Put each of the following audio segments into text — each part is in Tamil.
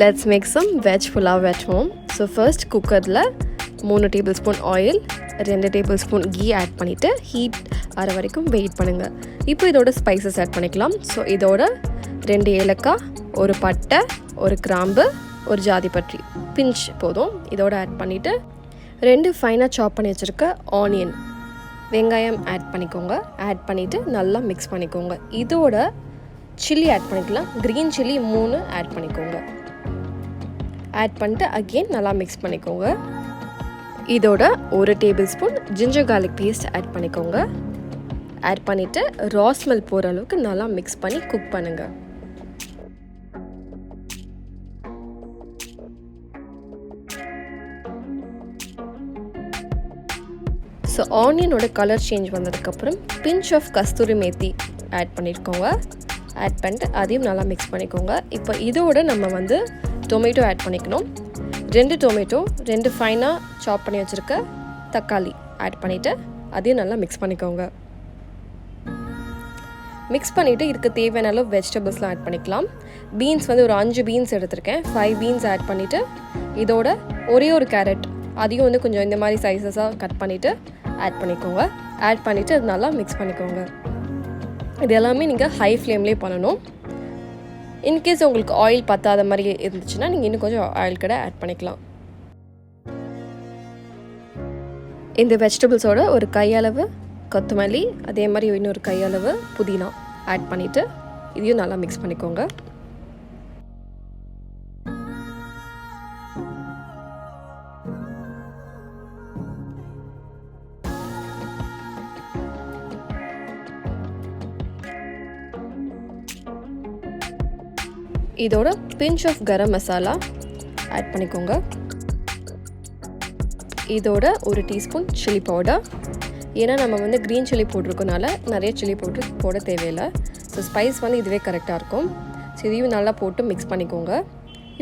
Let's make some veg pulao at home. So first cookerல 3 tablespoon oil, 2 tablespoon ghee add பண்ணிட்டு heat ஆற வரைக்கும் வெயிட் பண்ணுங்க. இப்போ இதோட ஸ்பைசஸ் ஆட் பண்ணிக்கலாம். ஸோ இதோட 2 ஏலக்காய், ஒரு பட்டை, ஒரு கிராம்பு, ஒரு ஜாதிபத்திரி பிஞ்ச் போதும். இதோட ஆட் பண்ணிவிட்டு 2 ஃபைனாக சாப் பண்ணி வச்சுருக்க ஆனியன் வெங்காயம் ஆட் பண்ணிக்கோங்க. ஆட் பண்ணிவிட்டு நல்லா மிக்ஸ் பண்ணிக்கோங்க. இதோட சில்லி ஆட் பண்ணிக்கலாம். க்ரீன் சில்லி 3 ஆட் பண்ணிக்கோங்க. ஆட் பண்ணிட்டு அகெயின் நல்லா மிக்ஸ் பண்ணிக்கோங்க. இதோட 1 tablespoon ginger garlic paste add பண்ணிக்கோங்க. ஆட் பண்ணிவிட்டு ரா ஸ்மெல் போகிற அளவுக்கு நல்லா மிக்ஸ் பண்ணி குக் பண்ணுங்கள். ஸோ ஆனியனோட கலர் சேஞ்ச் வந்ததுக்கப்புறம் pinch of kasturi methi add பண்ணியிருக்கோங்க. ஆட் பண்ணிட்டு அதையும் நல்லா மிக்ஸ் பண்ணிக்கோங்க. இப்போ இதோட நம்ம டொமேட்டோ ஆட் பண்ணிக்கணும். 2 டொமேட்டோ, 2 ஃபைனாக சாப் பண்ணி வச்சுருக்க தக்காளி ஆட் பண்ணிவிட்டு அதையும் நல்லா மிக்ஸ் பண்ணிக்கோங்க. மிக்ஸ் பண்ணிவிட்டு இதுக்கு தேவையான அளவு வெஜிடபிள்ஸ்லாம் ஆட் பண்ணிக்கலாம். பீன்ஸ் ஒரு 5 பீன்ஸ் எடுத்திருக்கேன். 5 பீன்ஸ் ஆட் பண்ணிவிட்டு இதோட ஒரே ஒரு கேரட் அதையும் கொஞ்சம் இந்த மாதிரி சைஸஸாக கட் பண்ணிவிட்டு ஆட் பண்ணிக்கோங்க. ஆட் பண்ணிவிட்டு அது நல்லா மிக்ஸ் பண்ணிக்கோங்க. இது எல்லாமே நீங்கள் ஹை ஃப்ளேம்லேயே பண்ணணும். இன்கேஸ் உங்களுக்கு ஆயில் பத்தாத மாதிரி இருந்துச்சுன்னா நீங்கள் இன்னும் கொஞ்சம் ஆயில் கூட ஆட் பண்ணிக்கலாம். இந்த வெஜிடபிள்ஸோட ஒரு கையளவு கொத்தமல்லி, அதே மாதிரி இன்னொரு கையளவு புதினா ஆட் பண்ணிவிட்டு இதையும் நல்லா மிக்ஸ் பண்ணிக்கோங்க. இதோட pinch of garam masala add பண்ணிக்கோங்க. இதோட 1 டீஸ்பூன் சில்லி பவுடர். ஏன்னா நம்ம க்ரீன் சில்லி போட்டிருக்கனால நிறைய சில்லி பவுடர் போட தேவையில்லை. ஸோ ஸ்பைஸ் இதுவே கரெக்டாக இருக்கும். ஸோ இதையும் நல்லா போட்டு மிக்ஸ் பண்ணிக்கோங்க.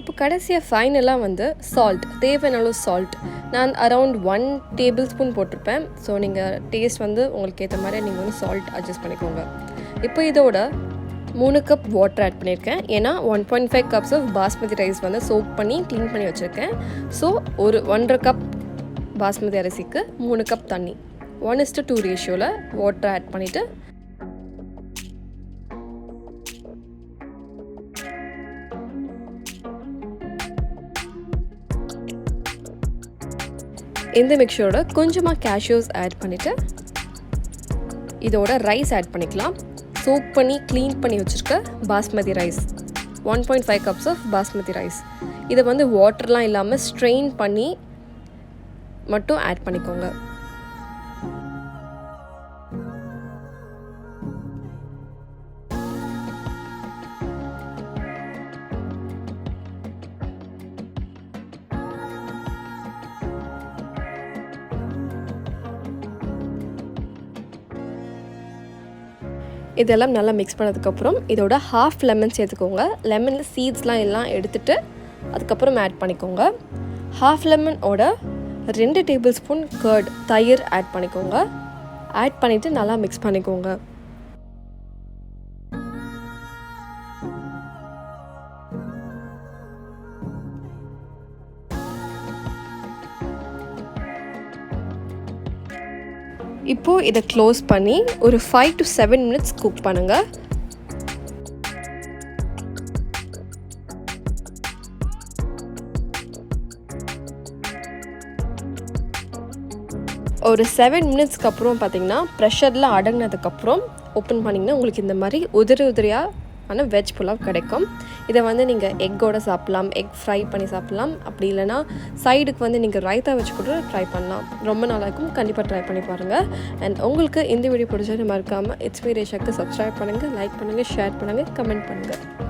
இப்போ கடைசியாக ஃபைனலாக சால்ட், தேவையான அளவு சால்ட் நான் அரவுண்ட் 1 டேபிள் ஸ்பூன் போட்டிருப்பேன். ஸோ நீங்கள் டேஸ்ட் உங்களுக்கு ஏற்ற மாதிரி நீங்கள் சால்ட் அட்ஜஸ்ட் பண்ணிக்கோங்க. இப்போ இதோட 3 கப் வாட்டர் ஆட் பண்ணியிருக்கேன். ஏன்னா 1.5 cups of basmati rice soak பண்ணி க்ளீன் பண்ணி வச்சுருக்கேன். ஸோ ஒரு 1.5 கப் பாஸ்மதி அரிசிக்கு 3 கப் தண்ணி 1:2 ரேஷியோவில் வாட்டர் ஆட் பண்ணிவிட்டு இந்த மிக்சரோட கொஞ்சமாக கேஷ்யூஸ் ஆட் பண்ணிவிட்டு இதோட ரைஸ் ஆட் பண்ணிக்கலாம். சோப் பண்ணி க்ளீன் பண்ணி வச்சுருக்க basmati rice 1.5 cups of basmati rice. இதை வாட்டர்லாம் இல்லாமல் ஸ்ட்ரெயின் பண்ணி மட்டும் ஆட் பண்ணிக்கோங்க. இதெல்லாம் நல்லா மிக்ஸ் பண்ணதுக்கப்புறம் இதோட ஹாஃப் லெமன் சேர்த்துக்கோங்க. லெமனில் சீட்ஸ்லாம் எல்லாம் எடுத்துகிட்டு அதுக்கப்புறம் ஆட் பண்ணிக்கோங்க. ஹாஃப் லெமனோட 2 டேபிள் ஸ்பூன் கர்ட் தயிர் ஆட் பண்ணிக்கோங்க. ஆட் பண்ணிவிட்டு நல்லா மிக்ஸ் பண்ணிக்கோங்க. இப்போது இதை க்ளோஸ் பண்ணி ஒரு 5 to 7 மினிட்ஸ் குக் பண்ணுங்கள். ஒரு 7 மினிட்ஸ்க்கு அப்புறம் பார்த்தீங்கன்னா ப்ரெஷரில் அடங்கினதுக்கப்புறம் ஓப்பன் பண்ணிங்கன்னா உங்களுக்கு இந்த மாதிரி உதிரியாக வெஜ் புலாவ் கிடைக்கும். இதை நீங்கள் எக்கோட சாப்பிட்லாம், எக் ஃப்ரை பண்ணி சாப்பிட்லாம். அப்படி இல்லைனா சைடுக்கு நீங்கள் ரைத்தா வச்சு கூட ட்ரை பண்ணலாம். ரொம்ப நல்லாயிருக்கும். கண்டிப்பாக ட்ரை பண்ணி பாருங்கள். அண்ட் உங்களுக்கு இந்த வீடியோ பிடிச்சது மறக்காமல் இட்ஸ் மீ ரேஷாக்கு சப்ஸ்கிரைப் பண்ணுங்கள், லைக் பண்ணுங்கள், ஷேர் பண்ணுங்கள், கமெண்ட் பண்ணுங்கள்.